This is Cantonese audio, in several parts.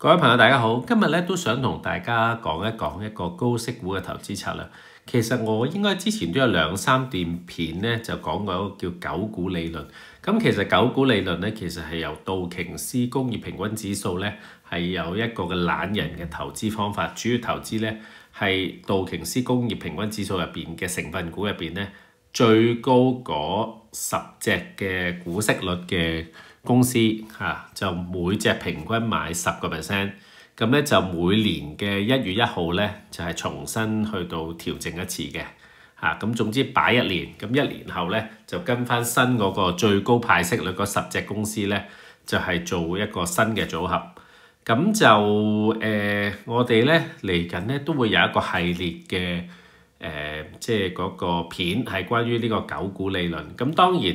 各位朋友，大家好！今日咧都想同大家講一個高息股嘅投資策略。其實我應該之前都有2、3段片咧，就講過一個叫九股理論。咁其實九股理論咧，其實係由道瓊斯工業平均指數咧，係有一個嘅懶人嘅投資方法。主要投資咧係道瓊斯工業平均指數入邊嘅成分股入邊咧，最高嗰10隻嘅股息率嘅公司就每隻平均買10%，咁咧就每年嘅1月1號咧就係重新去到調整一次嘅咁總之擺1年，咁1年後咧就跟翻新嗰個最高派息率嗰10隻公司咧就係做一個新嘅組合。咁就我哋咧嚟緊咧都會有一個系列嘅即係嗰個片係關於呢個九股理論。咁當然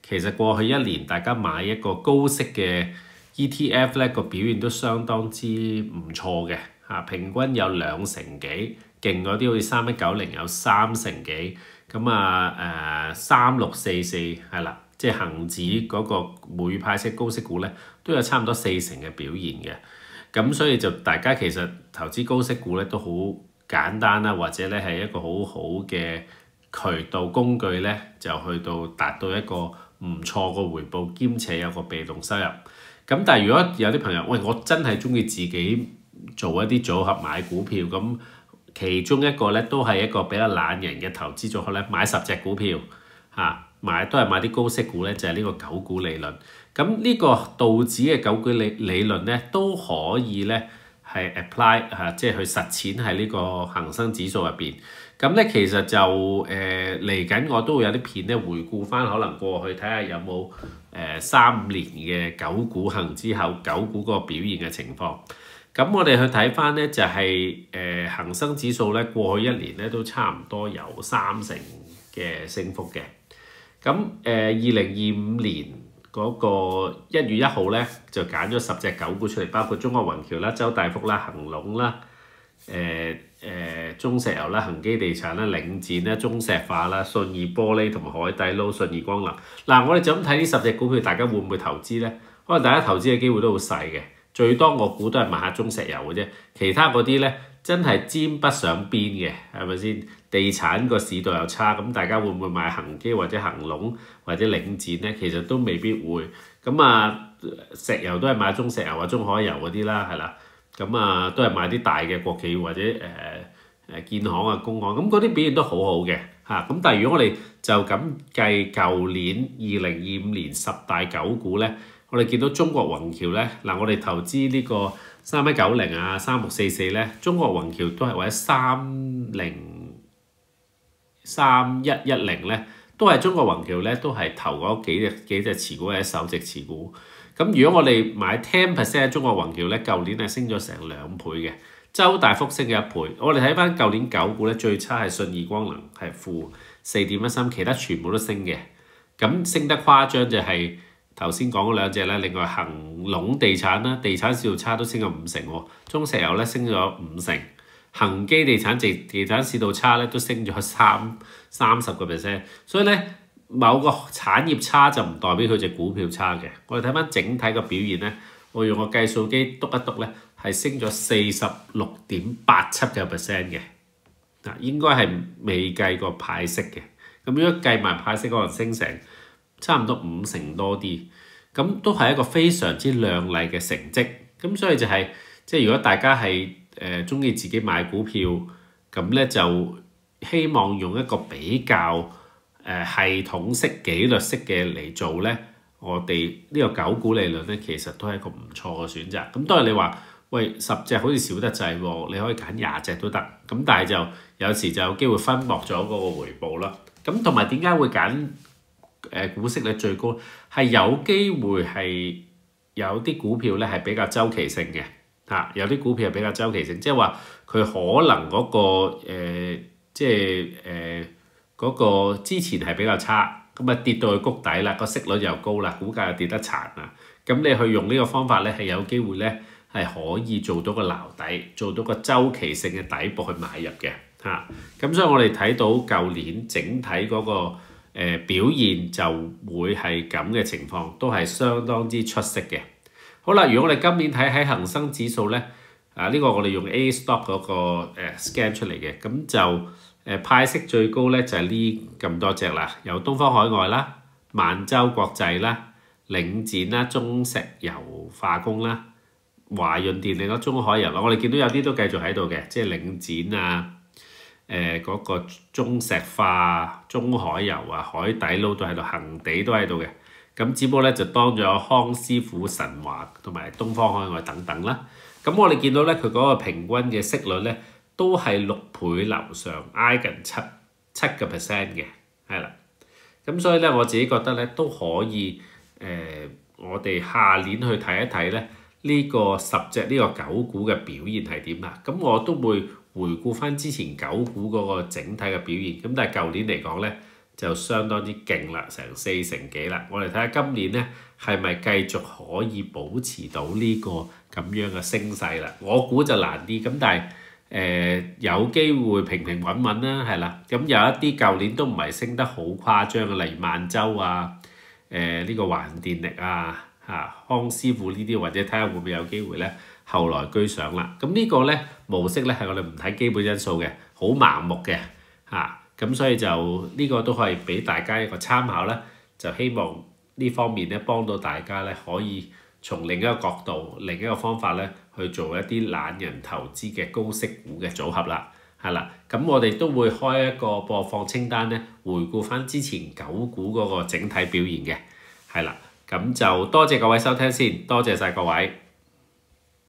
其實過去1年大家買一個高息嘅 ETF 咧個表現都相當之唔錯嘅平均有2成幾，勁嗰啲好似3190有3成幾，咁3644係啦，即係恆指嗰個每派息高息股咧都有差唔多4成嘅表現嘅。咁所以就大家其實投資高息股咧都好簡單啦，或者咧係一個好好嘅渠道工具咧，就去到達到一個唔錯個回報，兼且有個被動收入。咁但係如果有啲朋友，喂，我真係中意自己做一啲組合買股票，咁其中一個咧都係一個比較懶人嘅投資組合咧，買10隻股票都係買啲高息股咧，就係呢個九股理論。咁呢個道指嘅九股理論咧都可以咧係 apply 即係去實踐喺呢個恒生指數入邊。咁咧其實就嚟緊我都會有啲片咧回顧翻可能過去睇下有冇3、5年嘅九股恒指後九股個表現嘅情況。咁我哋去睇翻咧就係恒生指數咧過去1年咧都差唔多有3成嘅升幅嘅。咁2025年嗰個1月1號咧就揀咗10隻九股出嚟，包括中國宏橋啦、周大福啦、恒隆啦、中石油啦、恒基地產啦、領展啦、中石化啦、信義玻璃同埋海底撈、信義光能。我哋就咁睇呢10隻股票，大家會唔會投資咧？可能大家投資嘅機會都好細嘅，最多我估都係買下中石油嘅啫。其他嗰啲咧真係沾不上邊嘅，係咪先？地產個市道又差，咁大家會唔會買恒基或者恒隆或者領展咧？其實都未必會。石油都係買中石油啊、中海油嗰啲啦，係啦。都係買啲大嘅國企或者建行啊、工行，咁嗰啲表現都好好嘅咁但係如果我哋就咁計舊年2025年10大九股咧，我哋見到中國宏橋咧我哋投資呢個3190啊、3644咧，中國宏橋都係或者3110咧，都係中國宏橋咧都係頭嗰幾隻持股或者首席持股。咁如果我哋買10% 嘅中國宏橋咧，舊年係升咗成2倍嘅，周大福升咗1倍。我哋睇翻舊年九股咧，最差係信義光能係負4.13，其他全部都升嘅。咁升得誇張就係頭先講嗰2隻咧，另外恒隆地產啦，地產市道差都升咗5成喎，中石油咧升咗5成，恒基地產地產市道差咧都升咗30%，所以咧。某個產業差就唔代表佢隻股票差嘅。我哋睇翻整體個表現咧，我用個計數機篤一篤咧，係升咗46.87%嘅。應該係未計過派息嘅。咁如果計埋派息，可能升成差唔多5成多啲。咁都係一個非常之亮麗嘅成績。咁所以就係即係如果大家係中意自己買股票，咁咧就希望用一個比較系統式、紀律式嘅嚟做咧，我哋呢個九股理論咧，其實都係一個唔錯嘅選擇。咁當然你話，喂10隻好似少得滯喎，你可以揀20隻都得。咁但係就有時就有機會分薄咗嗰個回報啦。咁同埋點解會揀股息率最高？係有機會係有啲股票咧係比較周期性嘅有啲股票係比較周期性，即係話佢可能嗰個嗰個之前係比較差，跌到去谷底啦，個息率又高啦，股價又跌得殘啦。咁你去用呢個方法咧，係有機會咧係可以做到個撈底，做到個周期性嘅底部去買入嘅咁所以我哋睇到舊年整體嗰個表現就會係咁嘅情況，都係相當之出色嘅。好啦，如果我哋今年睇喺恒生指數咧，呢個我哋用 A Stock 嗰個scan 出嚟嘅，咁就派息最高咧就係呢咁多隻啦，有東方海外啦、萬洲國際啦、領展啦、中石油化工啦、華潤電力啦、中海油啦，我哋見到有啲都繼續喺度嘅，即係領展啊、嗰個中石化、中海油啊、海底撈都喺度，恒地都喺度嘅。咁只不過咧就當咗康師傅、神華同埋東方海外等等啦。咁我哋見到咧佢嗰個平均嘅息率咧都係6倍樓上，挨近7%嘅，係啦。咁所以咧我自己覺得咧都可以我哋下年去睇一睇咧呢個10隻呢個9股嘅表現係點啦。咁我都會回顧翻之前9股嗰個整體嘅表現。咁但係舊年嚟講咧，就相當之勁啦，成4成幾啦。我哋睇下今年咧係咪繼續可以保持到呢個咁樣嘅升勢啦？我估就難啲，咁但係有機會平平穩穩啦，係啦。咁有一啲舊年都唔係升得好誇張嘅，例如萬洲啊、呢個華潤電力啊、康師傅呢啲，或者睇下會唔會有機會咧後來居上啦。咁呢個咧模式咧係我哋唔睇基本因素嘅，好盲目嘅咁所以就呢個都可以俾大家一個參考啦，就希望呢方面咧幫到大家咧可以從另一個角度、另一個方法咧去做一啲懶人投資嘅高息股嘅組合啦，係啦。咁我哋都會開一個播放清單咧，回顧翻之前9股嗰個整體表現嘅，係啦。咁就多謝各位收聽先，多謝晒各位。